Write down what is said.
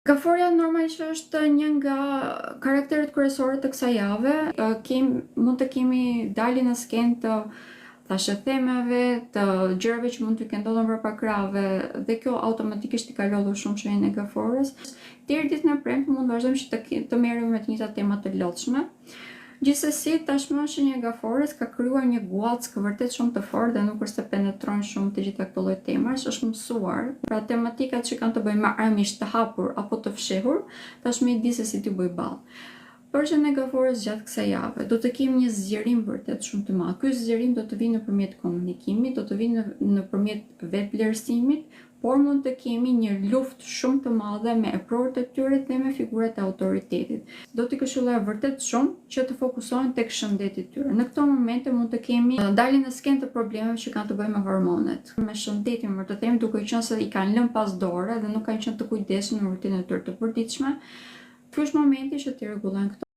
Gaforia normalisht është një nga karakteret kryesore të kësaj jave. Mund të kemi daljen në skenë të thashëthemeve, të gjërave që mund të kenë ndodhur brapa krave, dhe kjo automatikisht i ka lodhur shumë shenjën e gaforës. Deri ditën e premte mund vazhdojmë që të merrem me të njëjta tema të lodhshme. Gjithsesi, tashmë shenja e gaforës ka krijuar një guack vërtet shumë të fortë dhe nuk është se penetron shumë të gjitha këto lloj temash, është mësuar. Pra tematikat që kanë të bëjnë me armiqt të hapur apo të fshehur, tashmë i di se si t'i bëj ballë. Për shenjën e gaforës gjatë kësaj jave, do të kemi një zgjerim vërtet shumë të madh. Ky zgjerim do të vinë nëpërmjet komunikimit, do të vinë nëpërmjet vetvlerësimit, por mund të kemi një luftë shumë të madhe me eprorët e tyre dhe me figurat e autoritetit. Do t'i këshilloj vërtet shumë që të fokusohen tek shëndeti i tyre. Në këto momente mund të kemi daljen në skenë të problemeve që kanë të bëjnë me hormonet, me shëndetin, më të them, duke qenë se i kanë lënë pas dore dhe nuk kanë qenë të kujdesshëm në rutinën e tyre të përditshme. Ky është momenti që t'i rregullojnë këto.